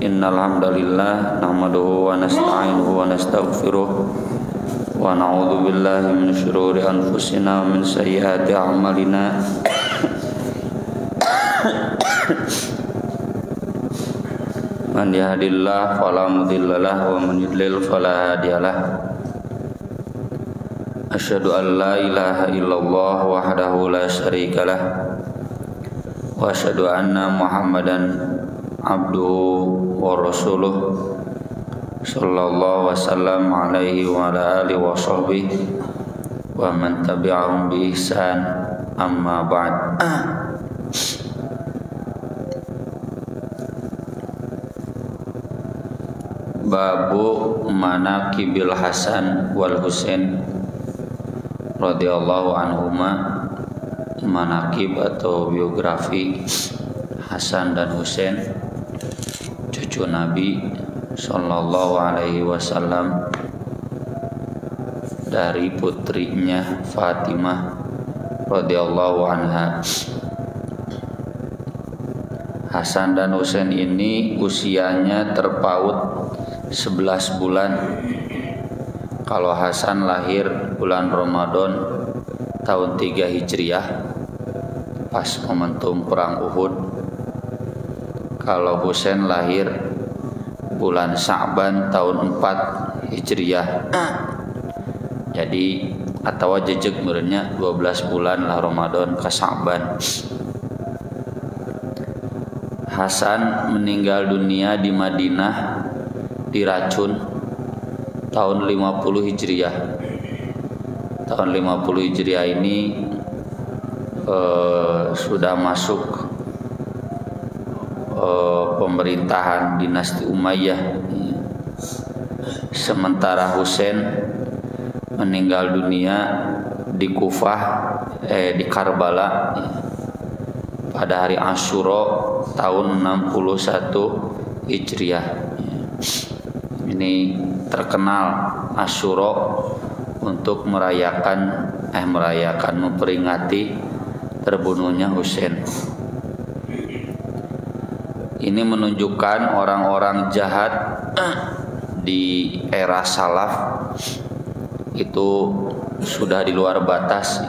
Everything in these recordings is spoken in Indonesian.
Innal hamdalillah nahmaduhu wa nasta'inuhu wa nastaghfiruh wa na'udzu billahi min syururi anfusina wa min sayyiati a'malina. Man yahdihillahu fala mudilla lahu wa man yudlil fala hadiyalah. Asyhadu an la ilaha illallah wahdahu la syarikalah wa asyhadu anna Muhammadan abduhu wa rasuluh sallallahu wasallam alaihi wa ala alihi wa sahbihi wa man tabi'ahum bi ihsan, amma ba'd. Babu manaqibil Hasan wal Husain radhiyallahu anhuma. Manaqib atau biografi Hasan dan Husain, cucu Nabi sallallahu alaihi wasallam, dari putrinya Fatimah radhiyallahu anha. Hasan dan Husain ini usianya terpaut 11 bulan. Kalau Hasan lahir bulan Ramadan tahun 3 Hijriah pas momentum perang Uhud. Kalau Husain lahir bulan Sa'ban tahun 4 Hijriah. Jadi atau jejeg merenya 12 bulan lah Ramadan ke Sa'ban. Hasan meninggal dunia di Madinah diracun tahun 50 Hijriah. Tahun 50 Hijriah ini sudah masuk pemerintahan dinasti Umayyah. Sementara Husain meninggal dunia di Kufah, di Karbala pada hari Asyura tahun 61 Hijriah. Ini terkenal Asyura untuk memperingati terbunuhnya Husain. Ini menunjukkan orang-orang jahat di era salaf itu sudah di luar batas.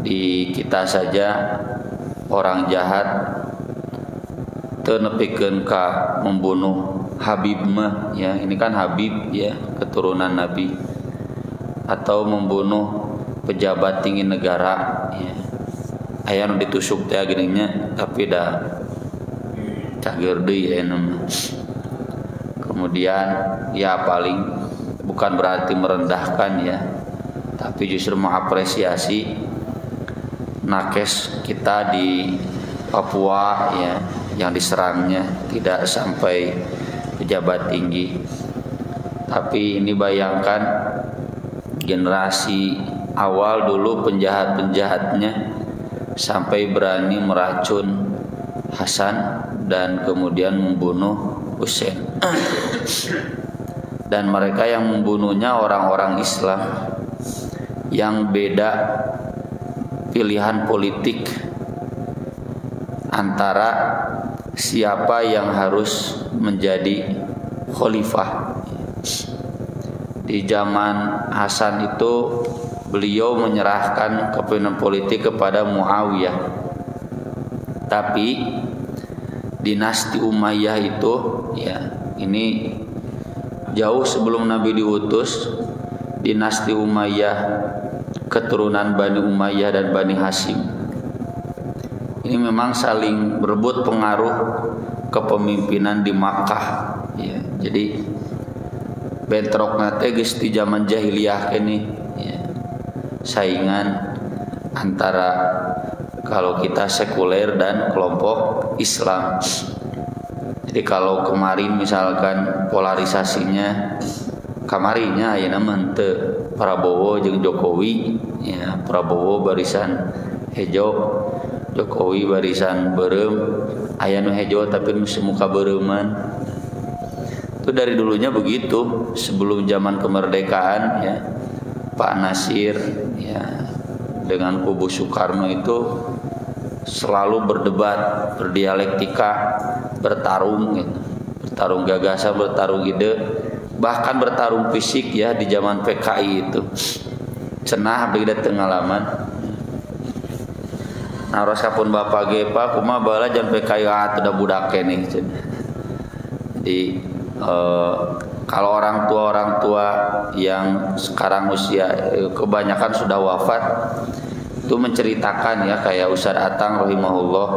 Di kita saja orang jahat teu nepikeun ka membunuh Habib mah ya, ini kan Habib ya, keturunan Nabi, atau membunuh pejabat tinggi negara ya. Aya nu ditusuk teh geuninnya tapi dah cager deui ya nama. Kemudian ya paling bukan berarti merendahkan ya, tapi justru mengapresiasi nakes kita di Papua ya, yang diserangnya tidak sampai pejabat tinggi. Tapi ini bayangkan generasi awal dulu penjahat-penjahatnya sampai berani meracun Hasan dan kemudian membunuh Husain. Dan mereka yang membunuhnya orang-orang Islam yang beda pilihan politik antara siapa yang harus menjadi khalifah. Di zaman Hasan itu beliau menyerahkan kepemimpinan politik kepada Muawiyah. Tapi dinasti Umayyah itu ya, ini jauh sebelum Nabi diutus. Dinasti Umayyah keturunan Bani Umayyah dan Bani Hashim ini memang saling berebut pengaruh kepemimpinan di Makkah ya. Jadi bentrokna teh geus di zaman jahiliyah ini ya, saingan antara kalau kita sekuler dan kelompok Islam. Jadi kalau kemarin misalkan polarisasinya kamarinya ayeuna mah teu Prabowo jeung Jokowi ya, Prabowo barisan hejo, Jokowi barisan beureum, aya nu hejo tapi nu muka beureuman. Itu dari dulunya begitu, sebelum zaman kemerdekaan ya. Pak Nasir ya dengan kubu Soekarno itu selalu berdebat, berdialektika, bertarung gitu. Bertarung gagasan, bertarung ide, bahkan bertarung fisik ya di zaman PKI itu. Cenah beda pengalaman. Nah, raskapun bapak ge Pak kumaha baheula jan PKI udah budak keneh. Jadi kalau orang tua yang sekarang usia kebanyakan sudah wafat itu menceritakan ya kayak Ustaz Atang rahimahullah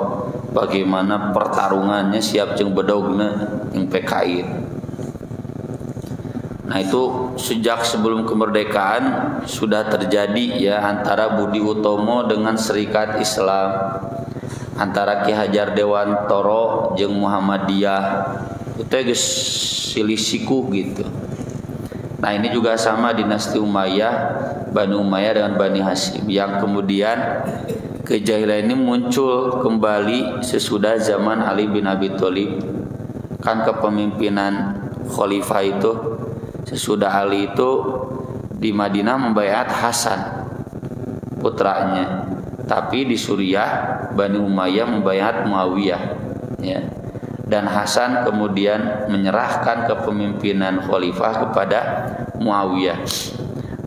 bagaimana pertarungannya siap jeung bedogna yang PKI. Nah itu sejak sebelum kemerdekaan sudah terjadi ya antara Budi Utomo dengan Serikat Islam, antara Ki Hajar Dewantoro jeung Muhammadiyah. Itu geus silih siku gitu. Nah ini juga sama dinasti Umayyah, Bani Umayyah dengan Bani Hashim yang kemudian kejahilan ini muncul kembali sesudah zaman Ali bin Abi Thalib. Kan kepemimpinan khalifah itu sesudah Ali itu di Madinah membaiat Hasan putranya, tapi di Suriah Bani Umayyah membaiat Muawiyah ya. Dan Hasan kemudian menyerahkan kepemimpinan khalifah kepada Muawiyah.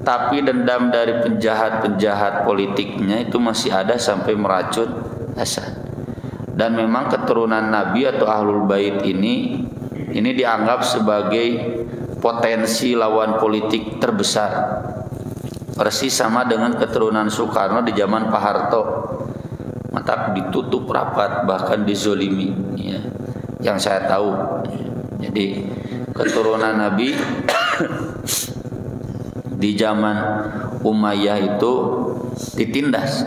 Tapi dendam dari penjahat-penjahat politiknya itu masih ada sampai meracun Hasan. Dan memang keturunan Nabi atau Ahlul Bait ini dianggap sebagai potensi lawan politik terbesar. Persis sama dengan keturunan Soekarno di zaman Pak Harto. Mata ditutup rapat bahkan dizolimi ya. Yang saya tahu. Jadi keturunan Nabi di zaman Umayyah itu ditindas.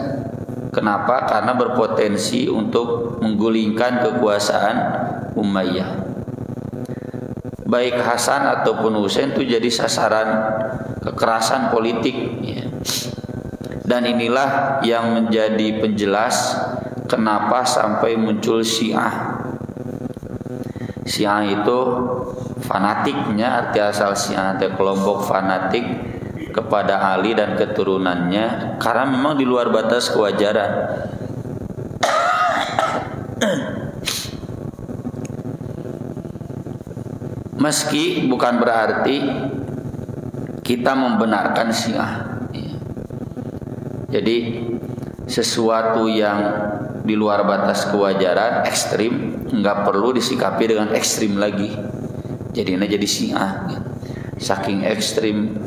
Kenapa? Karena berpotensi untuk menggulingkan kekuasaan Umayyah. Baik Hasan ataupun Husain itu jadi sasaran kekerasan politik ya. Dan inilah yang menjadi penjelas kenapa sampai muncul Syiah. Syiah itu fanatiknya, arti asal Syiah itu kelompok fanatik kepada Ali dan keturunannya karena memang di luar batas kewajaran. Meski bukan berarti kita membenarkan Syiah. Jadi sesuatu yang di luar batas kewajaran ekstrim nggak perlu disikapi dengan ekstrim lagi. Jadinya jadi Syiah. Saking ekstrim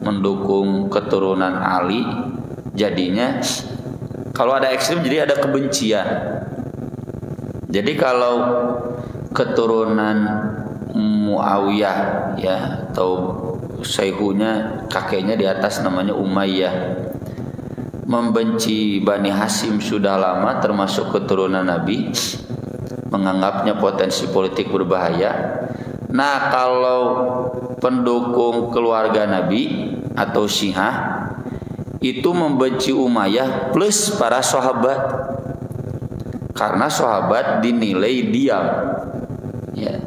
mendukung keturunan Ali, jadinya kalau ada ekstrim jadi ada kebencian. Jadi kalau keturunan Muawiyah ya atau sayhunya kakeknya di atas namanya Umayyah membenci Bani Hashim sudah lama termasuk keturunan Nabi, menganggapnya potensi politik berbahaya. Nah kalau pendukung keluarga Nabi atau Syiah itu membenci Umayyah plus para sahabat karena sahabat dinilai diam ya.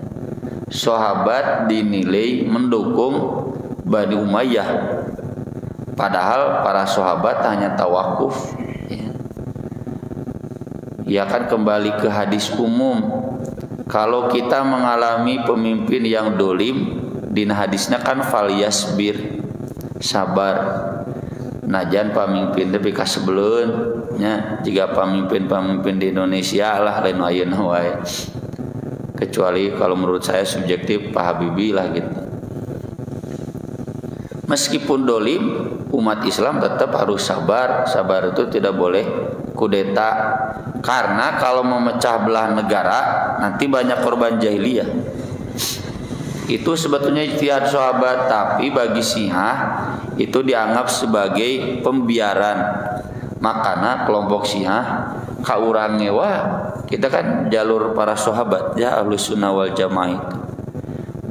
Sahabat dinilai mendukung Bani Umayyah padahal para sahabat hanya tawakuf ya kan. Kembali ke hadis umum, kalau kita mengalami pemimpin yang dolim, din hadisnya kan falyasbir, sabar. Najan pamimpin tapi kasebeleun nya jika pamimpin di Indonesia lah lain ayeuna wae. Kecuali kalau menurut saya subjektif Pak Habibie lah gitu. Meskipun dolim, umat Islam tetap harus sabar. Sabar itu tidak boleh kudeta. Karena kalau memecah belah negara nanti banyak korban jahiliyah. Itu sebetulnya ijtihad sahabat, tapi bagi Syiah itu dianggap sebagai pembiaran. Makanya kelompok Syiah kaurang ngewa, kita kan jalur para sahabat ya, Ahlus Sunnah wal Jamaah itu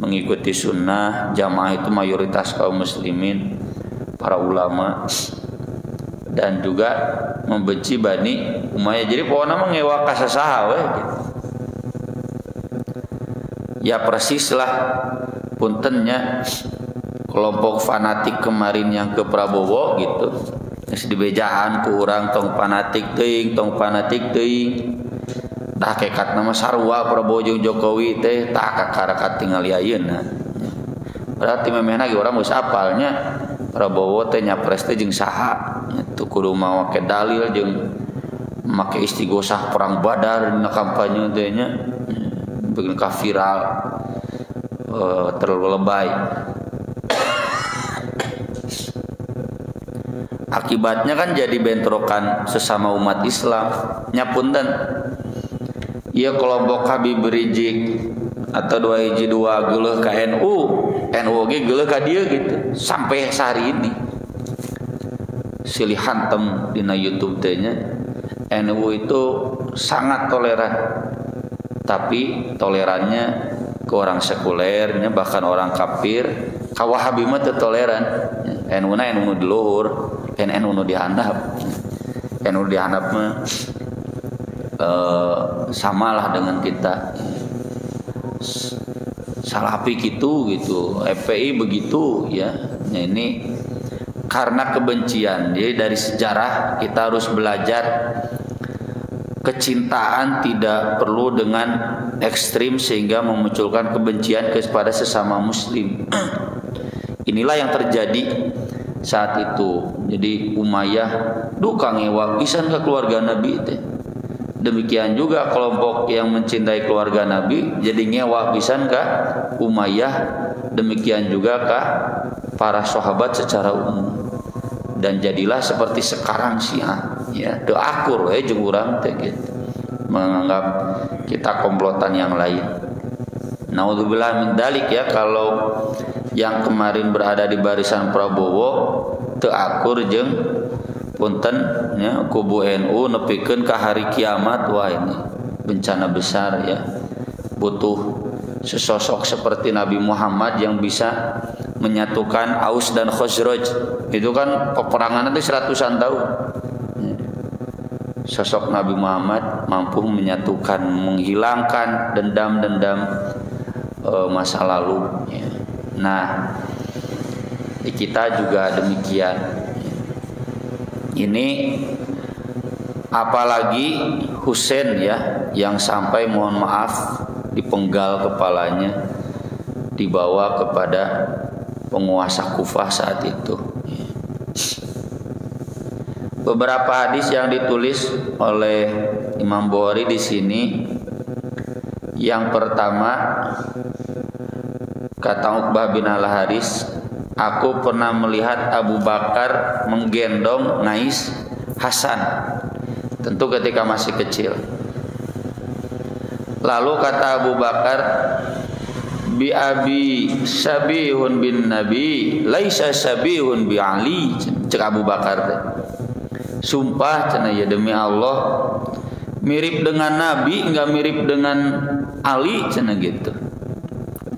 mengikuti sunnah. Jamaah itu mayoritas kaum muslimin, para ulama, dan juga membenci Bani Umayyah. Jadi pokoknya mah ngewa kasasaha we gitu. Ya persis lah puntennya kelompok fanatik kemarin yang ke Prabowo gitu geus dibejaan ku urang tong fanatik teuing dah kekat nama sarua Prabowo jeung Jokowi teh tak kakarakat tingali ayeuna. Berarti memehna ge urang geus apalnya Prabowo teh nyapres teh jeung saha itu kudu make dalil jeung make istighosah perang Badar dina kampanye teh nya begitu ka viral terlalu lebay. Akibatnya kan jadi bentrokan sesama umat Islam. Nyapunten, ieu kelompok Habib Rizik atau 212 geuleuh ka NU ge geuleuh ka dieu gitu. Sampai sehari ini silih hantem dina YouTube teh nya NU itu sangat toleran. Tapi tolerannya ke orang sekulernya bahkan orang kafir, ka Wahabi mah teu toleran. NU na NU di luhur, NU nu dihandap. NU dihandap mah samalah dengan kita. Salafi gitu, FPI begitu ya. Nah, ini karena kebencian. Jadi dari sejarah kita harus belajar kecintaan tidak perlu dengan ekstrim sehingga memunculkan kebencian kepada sesama muslim. Inilah yang terjadi saat itu. Jadi Umayyah duka ngewa pisan ke keluarga Nabi teh. Demikian juga kelompok yang mencintai keluarga Nabi jadi ngewa pisan ka Umayyah, demikian juga ka para sahabat secara umum. Dan jadilah seperti sekarang Syiah ya, teu akur we jeung urang teh gitu. Menganggap kita komplotan yang lain. Naudzubillah min dalik ya, kalau yang kemarin berada di barisan Prabowo teu akur jeung punten ya kubu NU nepikeun ka hari kiamat. Wah, ini bencana besar ya. Butuh sesosok seperti Nabi Muhammad yang bisa menyatukan Aus dan Khazraj. Itu kan peperangan itu 100-an tahun. Sosok Nabi Muhammad mampu menyatukan, menghilangkan dendam-dendam masa lalu ya. Nah, kita juga demikian. Ini apalagi Husain ya, yang sampai mohon maaf dipenggal kepalanya, dibawa kepada penguasa Kufah saat itu. Beberapa hadis yang ditulis oleh Imam Bukhari di sini. Yang pertama, kata Uqbah bin Al-Haris, aku pernah melihat Abu Bakar menggendong Ngais Hasan, tentu ketika masih kecil. Lalu kata Abu Bakar, bi abi sabihun bin Nabi laisa sabihun bi Ali. Cek Abu Bakar teh, sumpah cenah ya demi Allah, mirip dengan Nabi enggak mirip dengan Ali cenah gitu.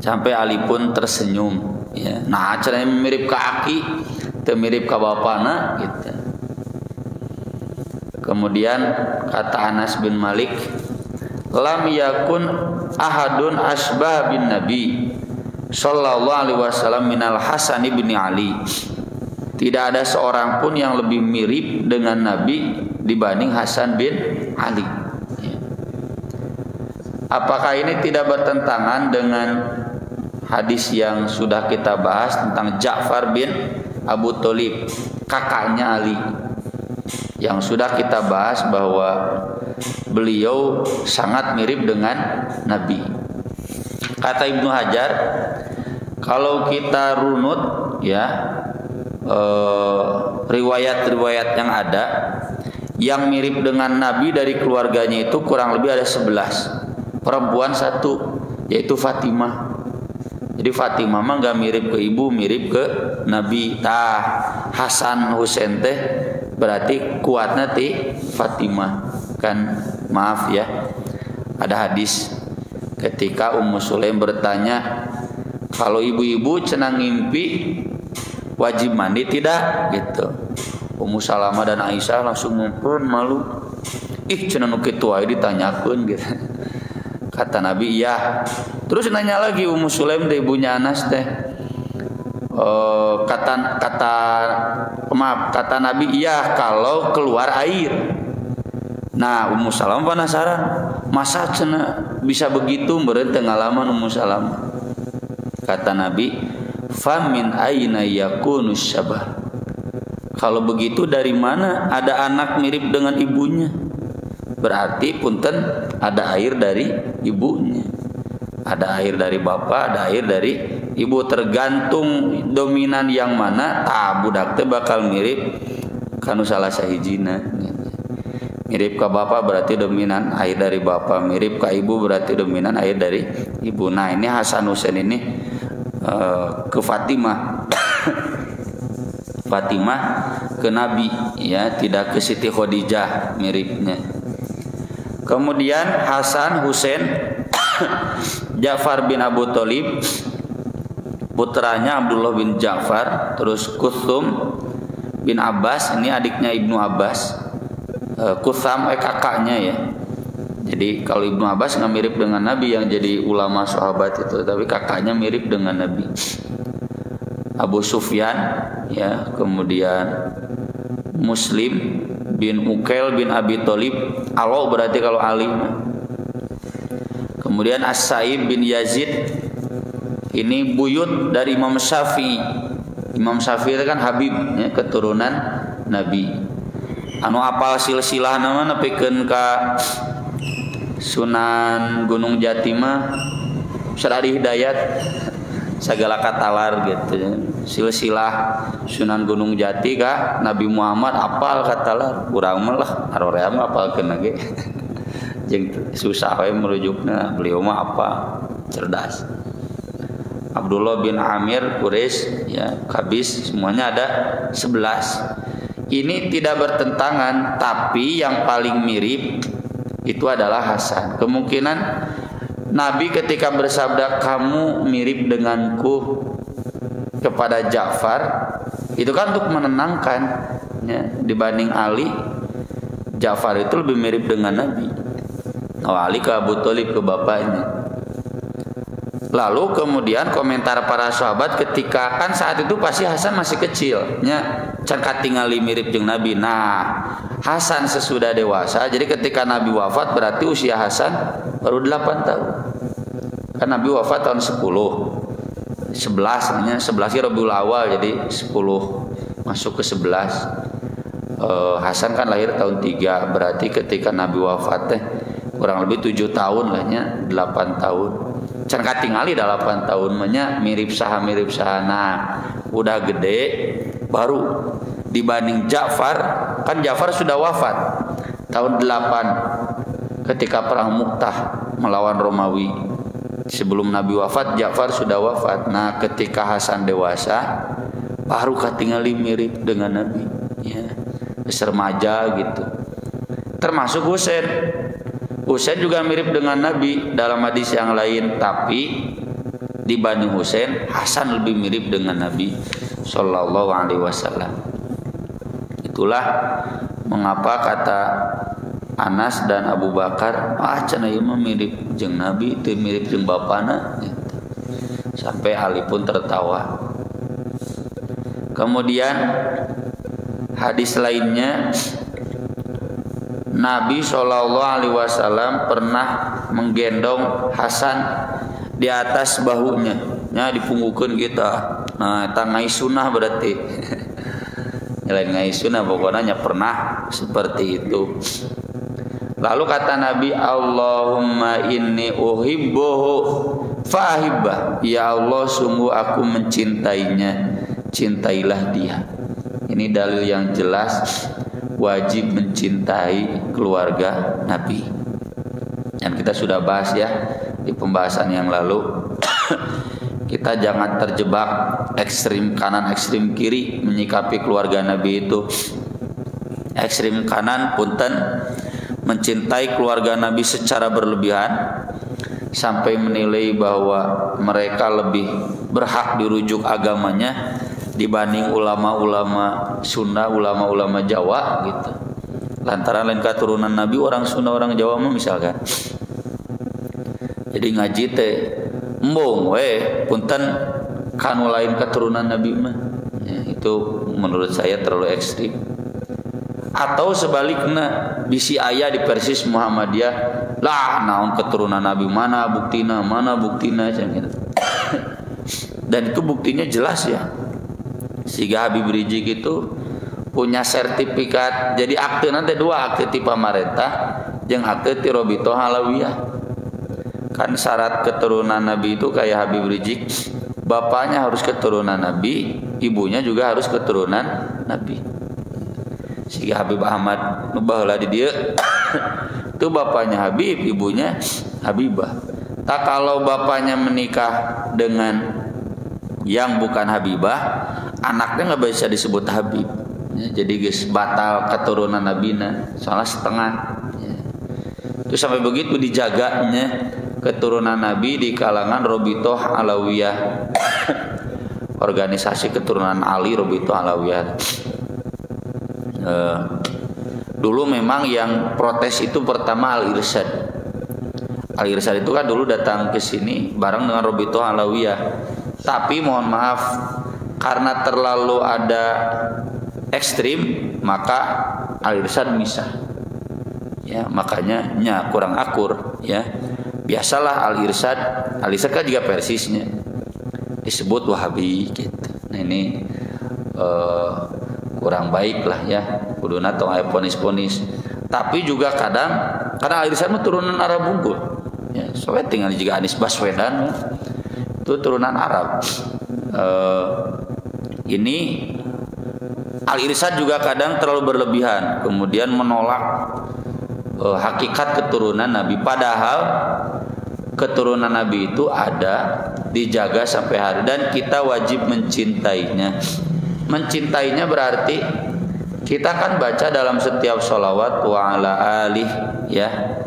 Sampai Ali pun tersenyum ya. Nah, cenah mirip ka Aki, teu mirip ka bapana gitu. Kemudian kata Anas bin Malik, lam yakun ahadun asbah bin Nabi sallallahu alaihi wasallam minal Hasan bin Ali. Tidak ada seorang pun yang lebih mirip dengan Nabi dibanding Hasan bin Ali. Apakah ini tidak bertentangan dengan hadis yang sudah kita bahas tentang Ja'far bin Abu Thalib, kakaknya Ali, yang sudah kita bahas bahwa beliau sangat mirip dengan Nabi. Kata Ibnu Hajar, kalau kita runut ya riwayat-riwayat yang ada yang mirip dengan Nabi dari keluarganya itu kurang lebih ada 11. Perempuan 1, yaitu Fatimah. Jadi Fatimah mah gak mirip ke ibu, mirip ke Nabi. Hasan Husain teh berarti kuatnya ti Fatimah. Kan maaf ya, ada hadis ketika Ummu Sulaim bertanya, kalau ibu-ibu cenah ngimpi wajib mandi tidak gitu. Ummu Salamah dan Aisyah langsung ngumpul malu. Ih cenah nu kitu wae ditanyakeun gitu. Kata Nabi, iya. Terus nanya lagi Ummu Sulaim teh ibunya Anas teh, kata Nabi, iya kalau keluar air. Nah, Ummu Salamah penasaran, masa cenah bisa begitu meureun teu ngalaman Ummu Salamah. Kata Nabi, fa min aina yakunu syabah. Kalau begitu dari mana ada anak mirip dengan ibunya? Berarti punten ada air dari ibunya. Ada air dari bapak, ada air dari ibu, tergantung dominan yang mana, budak teh bakal mirip kanu salah sahijina. Mirip ke bapak berarti dominan air dari bapak, mirip ke ibu berarti dominan air dari ibu. Nah, ini Hasan Husain ini ke Fatimah. Fatimah ke Nabi, ya, tidak ke Siti Khadijah miripnya. Kemudian Hasan Husain Ja'far bin Abu Thalib, putranya Abdullah bin Ja'far, terus Kuthum bin Abbas, ini adiknya Ibnu Abbas. Kutham kakaknya ya. Jadi kalau Ibnu Abbas nggak mirip dengan Nabi yang jadi ulama sahabat itu, tapi kakaknya mirip dengan Nabi. Abu Sufyan, ya, kemudian Muslim bin Uqail bin Abi Thalib, Alo berarti kalau Ali. Kemudian As-Sa'ib bin Yazid, ini buyut dari Imam Syafi'i. Imam Syafi'i itu kan Habib, ya, keturunan Nabi. Anu apal silsilah nama nepikeun ka Sunan Gunung Jati mah Syarari Hidayat sagala katalar gitu. Silsilah Sunan Gunung Jati ka Nabi Muhammad apal katalar, urang mah lah arorea mah apalkeun ge. Jeung susah we merujukna, beliau mah apa cerdas. Abdullah bin Amir Quraisy, ya, Kabis, semuanya ada 11. Ini tidak bertentangan, tapi yang paling mirip itu adalah Hasan. Kemungkinan Nabi ketika bersabda kamu mirip denganku kepada Ja'far, itu kan untuk menenangkan, ya, dibanding Ali. Ja'far itu lebih mirip dengan Nabi. Ali ke Abu Thalib, ke bapaknya. Lalu kemudian komentar para sahabat ketika kan saat itu pasti Hasan masih kecil, nya can katingali mirip jeung Nabi. Nah, Hasan sesudah dewasa, jadi ketika Nabi wafat berarti usia Hasan baru 8 tahun. Kan Nabi wafat tahun 10. 11 nya 11 Rabiul Awal, jadi 10 masuk ke 11. Hasan kan lahir tahun 3, berarti ketika Nabi wafat teh kurang lebih 7 tahun lah nya, 8 tahun. Can katingali 8 tahun nya mirip saha. Nah, udah gede baru dibanding Ja'far, kan Ja'far sudah wafat tahun 8 ketika perang Mu'tah melawan Romawi. Sebelum Nabi wafat Ja'far sudah wafat. Nah, ketika Hasan dewasa baru katingali mirip dengan Nabi, ya, remaja gitu. Termasuk Husain juga mirip dengan Nabi dalam hadis yang lain, tapi dibanding Husain, Hasan lebih mirip dengan Nabi Sallallahu Alaihi Wasallam. Itulah mengapa kata Anas dan Abu Bakar, cenah ieu mah mirip jeung Nabi, teu mirip jeung bapana, gitu. Sampai Ali pun tertawa. Kemudian hadis lainnya, Nabi Shallallahu Alaihi Wasallam pernah menggendong Hasan di atas bahunya, ya, dipunggukeun kita. Nah, eta ngai sunah berarti. Lain ngai sunah, pokoknya pernah seperti itu. Lalu kata Nabi, Allahumma inni uhibbuhu fahibbah. Ya Allah, sungguh aku mencintainya, cintailah dia. Ini dalil yang jelas wajib mencintai keluarga Nabi. Dan kita sudah bahas ya di pembahasan yang lalu. Kita jangan terjebak ekstrim kanan ekstrim kiri menyikapi keluarga Nabi itu. Ekstrim kanan punten mencintai keluarga Nabi secara berlebihan sampai menilai bahwa mereka lebih berhak dirujuk agamanya dibanding ulama-ulama Sunda, ulama-ulama Jawa gitu. Lantaran lain keturunan Nabi orang Sunda, orang Jawa mah misalkan. Jadi ngaji teh embung we punten kanu lain keturunan Nabi mah. Ya, itu menurut saya terlalu ekstrim. Atau sebaliknya bisi aya di persis Muhammadiyah lah naon keturunan Nabi mana buktina gitu. Dan itu buktinya jelas ya. Sehingga Habib Rizik itu punya sertifikat. Jadi akte nanti dua, akte ti pamarentah jeung akte ti Robitoh Alawiyah. Kan syarat keturunan Nabi itu kayak Habib Rizik, bapaknya harus keturunan Nabi, ibunya juga harus keturunan Nabi. Sehingga Habib Ahmad baheula di dieu itu bapaknya Habib, ibunya Habibah. Tak kalau bapaknya menikah dengan yang bukan Habibah, anaknya nggak bisa disebut Habib. Ya, jadi guys batal keturunan Nabina, soalnya setengah. Ya. Itu sampai begitu dijaganya keturunan Nabi di kalangan Robitoh Alawiyah, organisasi keturunan Ali Robitoh Alawiyah. Dulu memang yang protes itu pertama Al-Irsyad. Al-Irsyad itu kan dulu datang ke sini bareng dengan Robitoh Alawiyah. Tapi mohon maaf, karena terlalu ada ekstrim, maka Al-Irsyad misah. Ya, makanya kurang akur ya. Biasalah Al-Irsyad kan juga persisnya disebut Wahabi gitu. Nah ini kurang baik lah ya, kuduna tong aya ponis-ponis. Tapi juga kadang karena Al-Irsyad itu turunan Arab unggul. Ya, soalnya tinggal juga Anies Baswedan itu turunan Arab. Ini Al-Irsyad juga kadang terlalu berlebihan, kemudian menolak hakikat keturunan Nabi. Padahal keturunan Nabi itu ada, dijaga sampai hari, dan kita wajib mencintainya. Mencintainya berarti kita kan baca dalam setiap sholawat wa ala alih ya,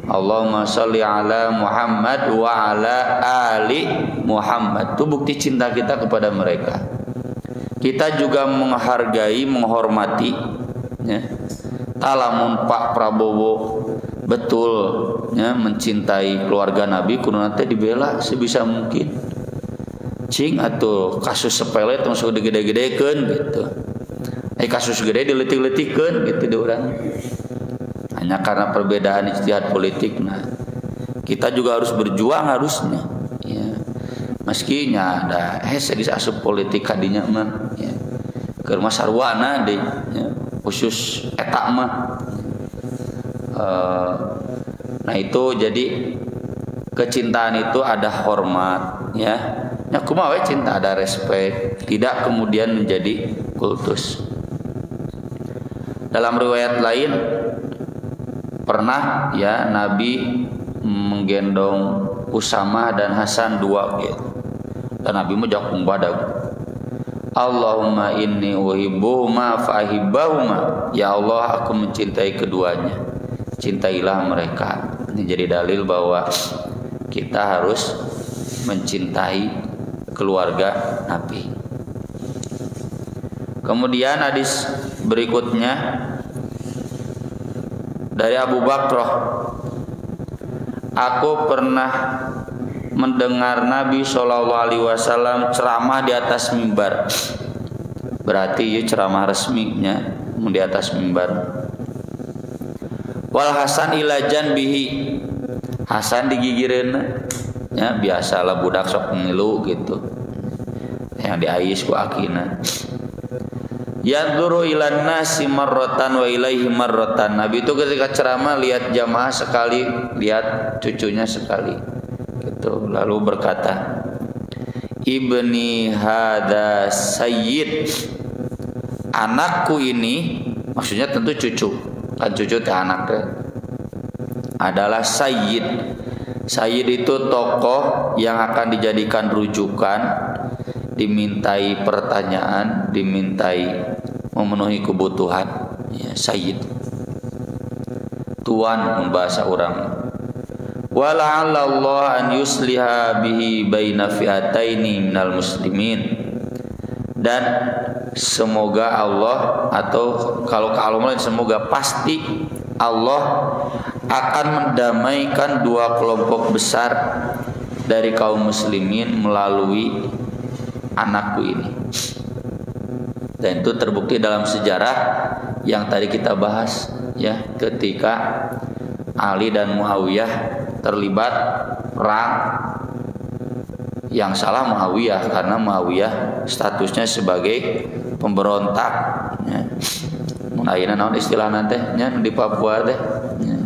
Allahumma sholli ala Muhammad wa ala ali Muhammad. Itu bukti cinta kita kepada mereka. Kita juga menghargai, menghormati ya. Talamun Pak Prabowo betul ya, mencintai keluarga Nabi, kudu nanti dibela sebisa mungkin. Cing atau kasus sepele tong sok digede-gedekeun gitu. Kasus gede diletik-letikeun gitu di urang. Hanya karena perbedaan ijtihad politik. Nah, kita juga harus berjuang harusnya. Ya. Meskinya ada geus asup politik kadinya mah ya. Keur mah sarwana deui ya. Khusus eta mah. Nah itu jadi kecintaan itu ada hormat ya. Ya kumaha we cinta ada respek, tidak kemudian menjadi kultus. Dalam riwayat lain pernah ya Nabi menggendong Usamah dan Hasan dua gitu. Dan Nabi mujak badag. Allahumma inni uhibbuhuma fahibbahuma. Ya Allah, aku mencintai keduanya. Cintailah mereka. Ini jadi dalil bahwa kita harus mencintai keluarga Nabi. Kemudian hadis berikutnya dari Abu Bakrah, aku pernah mendengar Nabi SAW ceramah di atas mimbar. Berarti ya ceramah resminya di atas mimbar. Wal Hasan ila janbihi, Hasan digigireun ya, biasalah budak sok ngilu gitu. Yang diais ku akina. Yaduru ilan nasi marrotan wa ilaihi marrotan. Nabi itu ketika ceramah lihat jamaah sekali, lihat cucunya sekali gitu. Lalu berkata, ibni hada sayyid, anakku ini, maksudnya tentu cucu, kan cucu teh anaknya adalah sayyid. Sayyid itu tokoh yang akan dijadikan rujukan, dimintai pertanyaan, dimintai memenuhi kebutuhan ya, sayyid tuan membahasa orang. Wala'alla Allah an yusliha bihi baina fi'ataini minal muslimin, dan semoga Allah, atau kalau Allah semoga pasti Allah akan mendamaikan dua kelompok besar dari kaum muslimin melalui anakku ini. Dan itu terbukti dalam sejarah yang tadi kita bahas ya, ketika Ali dan Muawiyah terlibat perang. Yang salah Muawiyah karena Muawiyah statusnya sebagai pemberontak ya. Ayeuna naon istilah nanti nya di Papua teh ya,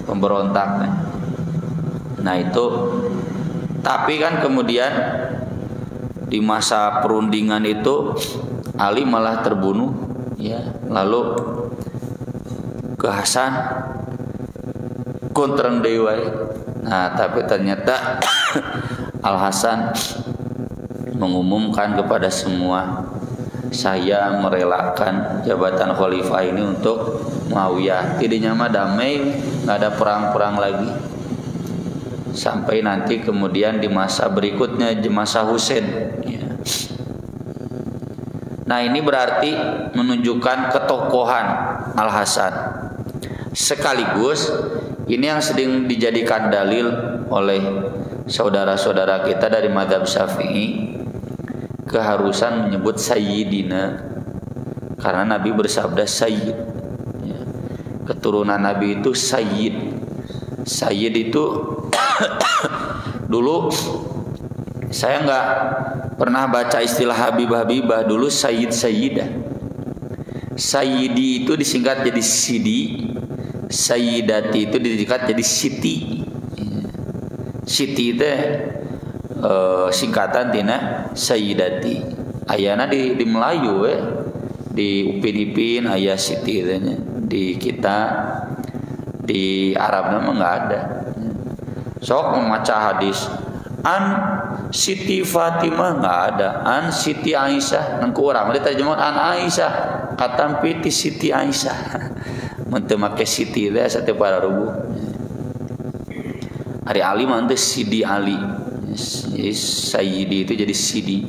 pemberontak teh. Nah itu, tapi kan kemudian di masa perundingan itu Ali malah terbunuh ya, lalu ke Hasan kontrang dewa. Nah tapi ternyata Al Hasan mengumumkan kepada semua, saya merelakan jabatan khalifah ini untuk Muawiyah. Tidaknya mah damai, nggak ada perang-perang lagi. Sampai nanti kemudian di masa berikutnya, di masa Husain ya. Nah ini berarti menunjukkan ketokohan Al Hasan. Sekaligus ini yang sering dijadikan dalil oleh saudara-saudara kita dari mazhab Syafi'i, keharusan menyebut sayyidina karena Nabi bersabda sayyid ya. Keturunan Nabi itu sayyid. Sayyid itu dulu saya nggak pernah baca istilah Habibah, dulu sayyid sayyidah. Sayyidi itu disingkat jadi sidi, sayyidati itu disingkat jadi siti. Siti itu singkatan tina sayyidati. Ayana di Melayu di Upin-Ipin ayah siti nya. Di kita di Arab nama nggak ada. Sok membaca hadis an Siti Fatimah nggak ada, an Siti Aisyah nangku orang diterjemah an Aisyah katampi ti Siti Aisyah menteu make Siti teh sate para rubuh. Ari Ali mah teh Sidi Ali. Jadi Sayyidi itu jadi Sidi.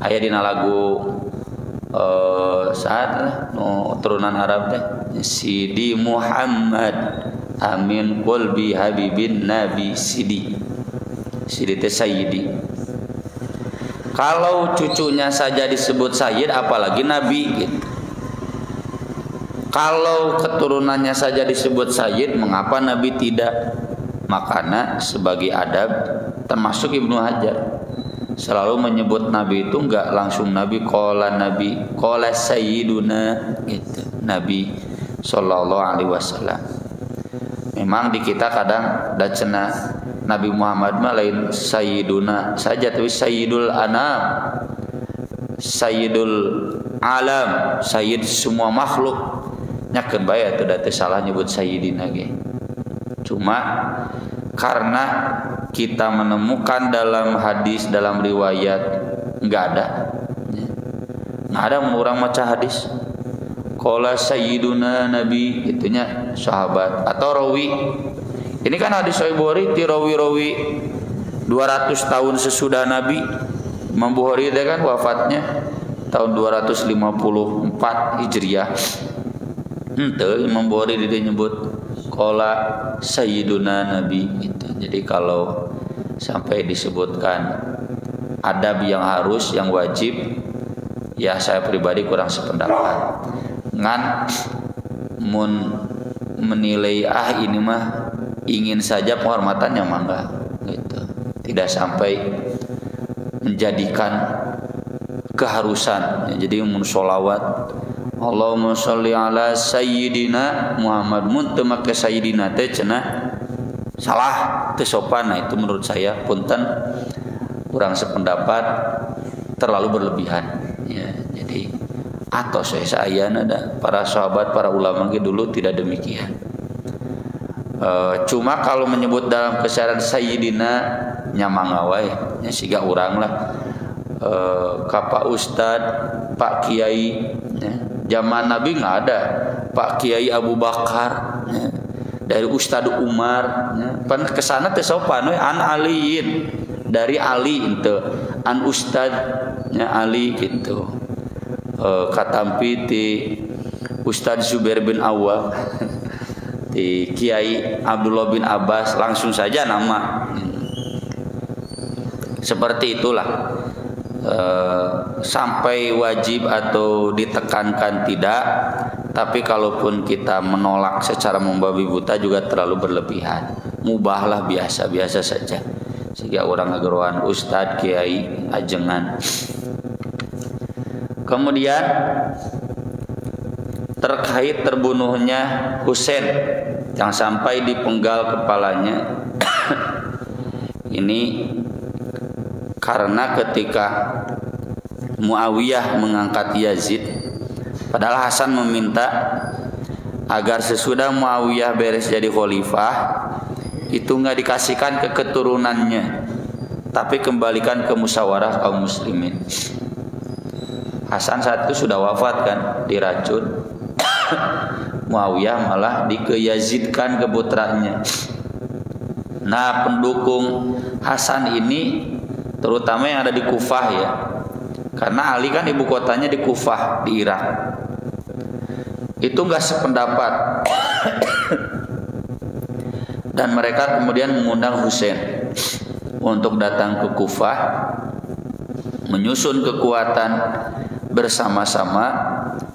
Aya dina lagu saat no turunan Arab teh Sidi Muhammad amin qalbi habibin nabi Sidi. Sidi teh Sayyidi. Kalau cucunya saja disebut Sayyid apalagi Nabi gitu. Kalau keturunannya saja disebut Sayyid mengapa Nabi tidak? Makanya sebagai adab termasuk Ibnu Hajar selalu menyebut Nabi itu enggak langsung Nabi qala sayyiduna gitu. Nabi sallallahu alaihi wasallam. Memang di kita kadang da cenah Nabi Muhammad mah lain sayyiduna saja tapi sayyidul anam, sayyidul alam, sayyid semua makhluk. Nyakeun bae atuh da teu salah nyebut sayyidina ge. Cuma karena kita menemukan dalam hadis, dalam riwayat enggak ada. Enggak ada orang maca hadis. Qala sayyiduna nabi itunya sahabat atau rawi. Ini kan hadis Sahih Bukhari ti rawi-rawi 200 tahun sesudah Nabi. Imam Bukhari itu kan wafatnya tahun 254 Hijriah. Henteu Imam Bukhari dia nyebut qala sayyiduna nabi gitu. Jadi kalau sampai disebutkan adab yang harus, yang wajib, ya saya pribadi kurang sependapat. Ngan mun menilai ini mah ingin saja penghormatannya mangga gitu. Tidak sampai menjadikan keharusan. Ya, jadi mun sholawat Allahumma sholli ala sayyidina Muhammad mun teu make sayyidina teh cenah salah teu sopan. Nah itu menurut saya punten kurang sependapat, terlalu berlebihan ya. Jadi atau saya ada para sahabat, para ulama dulu tidak demikian. Cuma kalau menyebut dalam keseharian sayyidina nyamang wae nya siga urang lah. Ka Pak Ustad, Pak Kiai ya. Zaman Nabi nggak ada Pak Kiai Abu Bakar ya. Dari Ustad Umar ya. Pan kesana teh sopan we an aliin dari Ali itu an Ustad ya, Ali gitu. Katampi ti Ustad Zubair bin Awwam di Kiai Abdullah bin Abbas langsung saja nama. Seperti itulah. sampai wajib atau ditekankan tidak, tapi kalaupun kita menolak secara membabi buta juga terlalu berlebihan. Mubahlah, biasa-biasa saja. Sehingga orang ageroan ustad, kiai, ajengan. Kemudian terkait terbunuhnya Husain yang sampai dipenggal kepalanya. Ini karena ketika Muawiyah mengangkat Yazid, padahal Hasan meminta agar sesudah Muawiyah beres jadi khalifah itu nggak dikasihkan ke keturunannya, tapi kembalikan ke musyawarah kaum muslimin. Hasan saat itu sudah wafat kan, diracun. Muawiyah malah dikeyazidkan ke putranya. Nah, pendukung Hasan ini terutama yang ada di Kufah ya, karena Ali kan ibu kotanya di Kufah di Irak, itu nggak sependapat. Dan mereka kemudian mengundang Husain untuk datang ke Kufah, menyusun kekuatan bersama-sama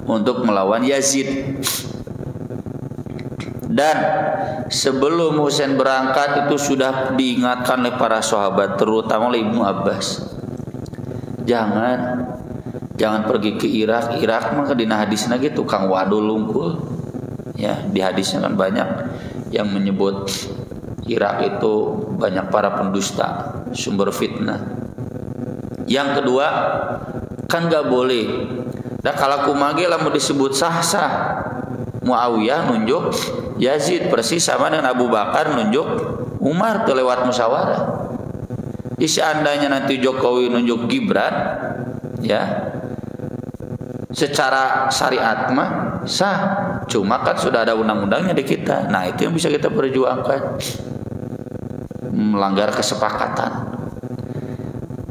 untuk melawan Yazid. Dan sebelum Husain berangkat itu sudah diingatkan oleh para sahabat, terutama oleh Ibnu Abbas, jangan pergi ke Irak. Irak mah dina hadisna gitu tukang wadul lungkul. Ya, di hadisnya kan banyak yang menyebut Irak itu banyak para pendusta, sumber fitnah. Yang kedua, kan nggak boleh. Dah kalau kumage lamun disebut sah-sah. Muawiyah nunjuk Yazid persis sama dengan Abu Bakar nunjuk Umar tuh lewat musyawarah. Seandainya nanti Jokowi nunjuk Gibran, ya, secara syariat mah sah. Cuma kan sudah ada undang-undangnya di kita. Nah, itu yang bisa kita perjuangkan. Melanggar kesepakatan.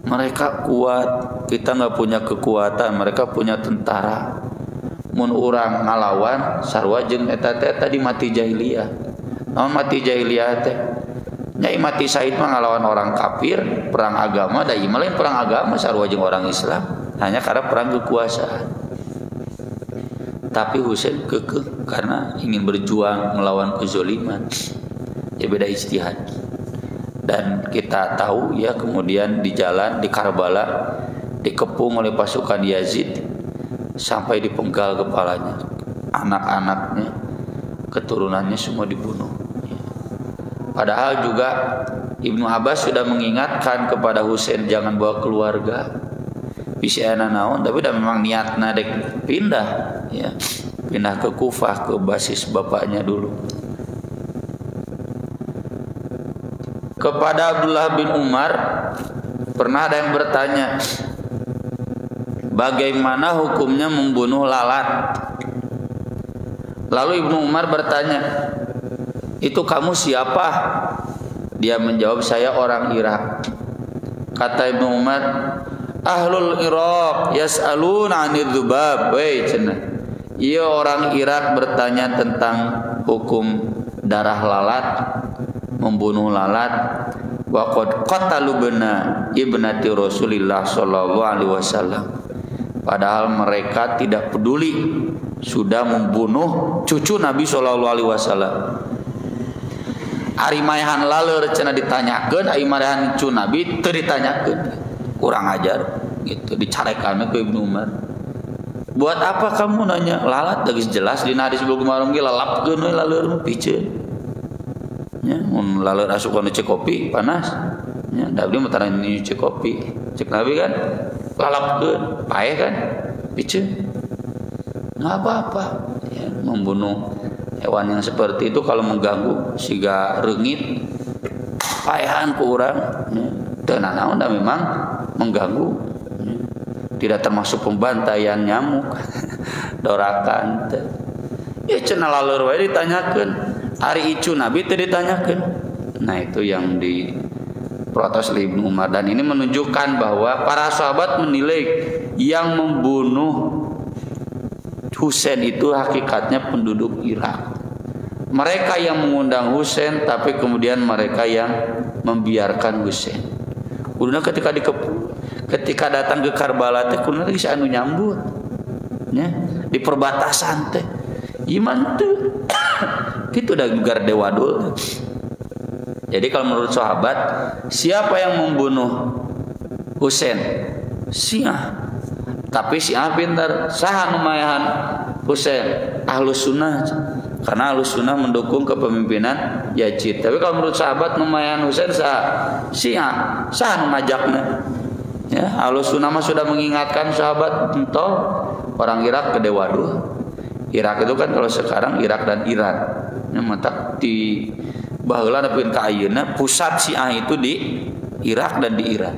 Mereka kuat, kita nggak punya kekuatan. Mereka punya tentara. Mun urang ngalawan sarua jeung eta teh tadi mati jahiliyah. Naon mati jahiliyah teh? Nyai mati syahid mah ngalawan orang kafir, perang agama, da ieu lain perang agama sarua jeung orang Islam. Hanya karena perang kekuasaan. Tapi Husain kekeh karena ingin berjuang melawan kezaliman. Ya beda ijtihad. Dan kita tahu ya kemudian di jalan di Karbala dikepung oleh pasukan Yazid sampai dipenggal kepalanya, anak-anaknya, keturunannya semua dibunuh. Padahal juga Ibnu Abbas sudah mengingatkan kepada Husain jangan bawa keluarga. Bisa ana naon, tapi dah memang niatna dek pindah, ya, pindah ke Kufah ke basis bapaknya dulu. Kepada Abdullah bin Umar pernah ada yang bertanya, bagaimana hukumnya membunuh lalat? Lalu Ibnu Umar bertanya, itu kamu siapa? Dia menjawab, saya orang Irak. Kata Ibnu Umar, ahlul Irak yas'aluna 'anil dzubab. Wei cenah. Iya orang Irak bertanya tentang hukum darah lalat, membunuh lalat. Wa qad qatalu ibnati Rasulillah sallallahu alaihi wasallam. Padahal mereka tidak peduli sudah membunuh cucu Nabi sallallahu alaihi wasallam. Ari maehan laleur cenah ditanyakeun, ari maehan cucu Nabi teu ditanyakeun. Kurang ajar gitu, dicarekan ke Ibnu Umar. Buat apa kamu nanya lalat? Geus jelas dina hadis Bukhari ge lalapkeun we laleur mah piceun. Ya, mun laleur asup kana kopi panas. Ya, da abdi mah tara nyuci kopi. Cek Nabi kan lalapkeun, paeh kan? Piceun. Enggak apa-apa. Ya, membunuh hewan yang seperti itu kalau mengganggu siga reungit paehan ku urang. Ya, teu nanaon da memang mengganggu. Ya, tidak termasuk pembantaian nyamuk. Dorakan teh. Ya cenah laleur wae ditanyakeun. Ari icu Nabi teh ditanyakeun. Nah, itu yang diprotes oleh Ibnu Umar, dan ini menunjukkan bahwa para sahabat menilai yang membunuh Husain itu hakikatnya penduduk Irak. Mereka yang mengundang Husain, tapi kemudian mereka yang membiarkan Husain. Kemudian ketika dikepung, ketika datang ke Karbala teh kuna geus anu nyambut nya di perbatasan teh iman teu kitu da garde wadul. Jadi kalau menurut sahabat, siapa yang membunuh Husain? Syiah. Tapi Syiah pintar, saha nu mayahan Husain? Ahlus Sunnah. Karena Ahlus Sunnah mendukung kepemimpinan Yazid. Tapi kalau menurut sahabat nu mayahan Husain saha? Syiah. Saha nu ngajakna? Ya, Ahlus Sunnah mah sudah mengingatkan sahabat entah orang Irak gede waduh. Irak itu kan kalau sekarang Irak dan Iran. Ya, mata di baheula nepikeun ka ayeuna pusat Syiah itu di Irak dan di Iran.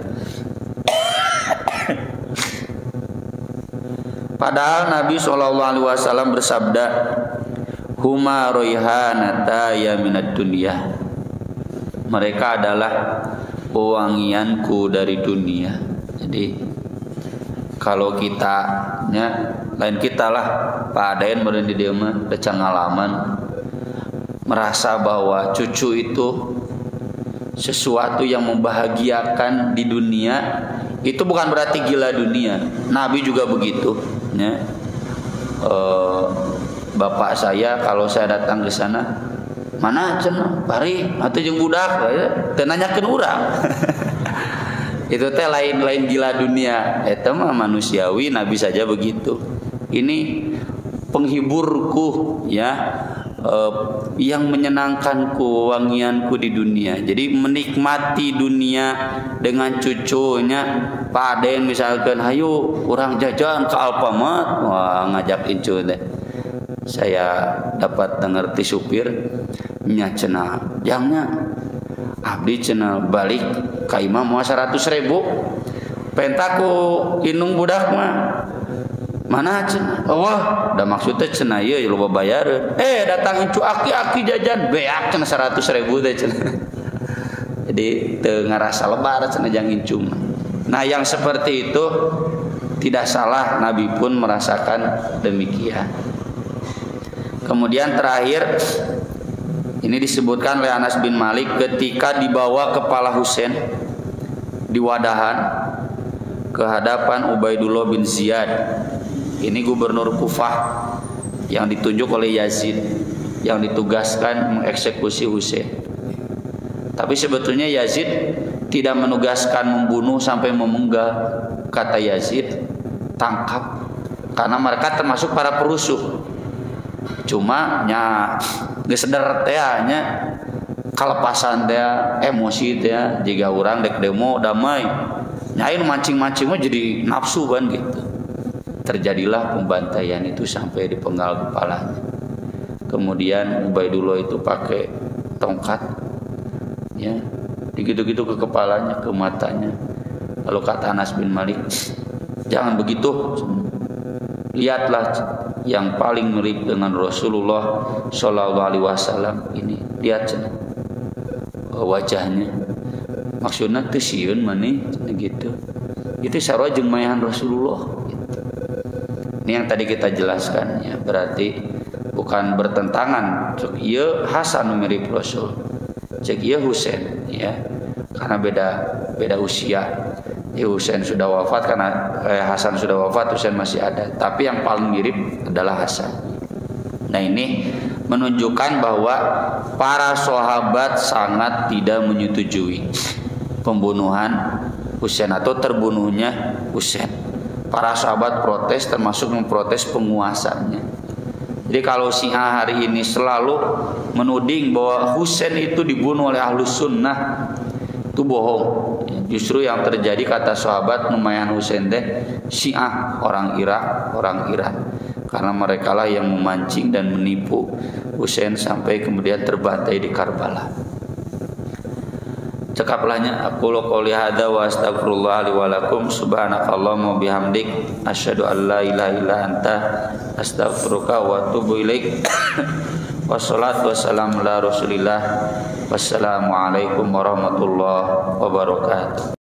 Padahal Nabi SAW bersabda, huma roihanata ya minad dunya. Mereka adalah wangianku dari dunia. Jadi kalau kita nya lain kita lah Pak Dayan meureun di dieu mah teu ngalaman merasa bahwa cucu itu sesuatu yang membahagiakan di dunia, itu bukan berarti gila dunia. Nabi juga begitu ya. Bapak saya kalau saya datang ke sana, mana cenah bari atuh jeung budak teu nanyakeun urang. Itu teh lain gila dunia, eta mah manusiawi. Nabi saja begitu. Ini penghiburku ya, yang menyenangkanku, wangianku di dunia. Jadi menikmati dunia dengan cucunya. Pak Aden misalkan, hayu orang jajan ke Alfamart, wah ngajak incu deh. Saya dapat dengar ti supir nya cenah, jangnya abdi cenah balik ka imam mau 100.000. Pentaku inung budak mah mana cenah? Allah, da maksudnya cenah ieu loba bayareun. Datang incu aki jajan beak cenah 100.000 teh cenah. Jadi teu ngarasa lebar cenah jang incu. Nah, yang seperti itu tidak salah, Nabi pun merasakan demikian. Kemudian terakhir ini disebutkan oleh Anas bin Malik ketika dibawa kepala Husain di wadahan ke hadapan Ubaidullah bin Ziyad. Ini gubernur Kufah yang ditunjuk oleh Yazid yang ditugaskan mengeksekusi Husain. Tapi sebetulnya Yazid tidak menugaskan membunuh sampai memenggal. Kata Yazid, tangkap, karena mereka termasuk para perusuh. Cuma nya geus seder teh nya kalepasan teh emosi teh jika orang dek demo damai. Nyai mancing-mancing mah jadi nafsu kan gitu. Terjadilah pembantaian itu sampai dipenggal kepalanya. Kemudian Ubaidullah itu pakai tongkat ya, digitu-gitu ke kepalanya, ke matanya. Lalu kata Anas bin Malik, jangan begitu. Lihatlah yang paling mirip dengan Rasulullah Shallallahu Alaihi Wasallam ini, lihat wajahnya. Maksudnya kesieun mani gitu. Itu sarua jeung mayahan Rasulullah. Gitu. Ini yang tadi kita jelaskan ya, berarti bukan bertentangan. Cek ieu Hasan mirip Rasul, cek ieu Husain ya, karena beda usia. Husain sudah wafat karena Hasan sudah wafat, Husain masih ada. Tapi yang paling mirip adalah Hasan. Nah, ini menunjukkan bahwa para sahabat sangat tidak menyetujui pembunuhan Husain atau terbunuhnya Husain. Para sahabat protes, termasuk memprotes penguasanya. Jadi kalau Syiah hari ini selalu menuding bahwa Husain itu dibunuh oleh Ahlus Sunnah, itu bohong. Justru yang terjadi kata sahabat lumayan Husain teh Syiah, orang Irak, orang Iran. Karena mereka lah yang memancing dan menipu Husain sampai kemudian terbantai di Karbala. Cekaplahnya aku qouli hadza wa astaghfirullah li wa lakum subhanakallahumma bihamdik asyhadu an la ilaha illa anta astaghfiruka wa atubu ilaik. Wassalatu wassalamu ala Rasulillah. Wassalamualaikum warahmatullahi wabarakatuh.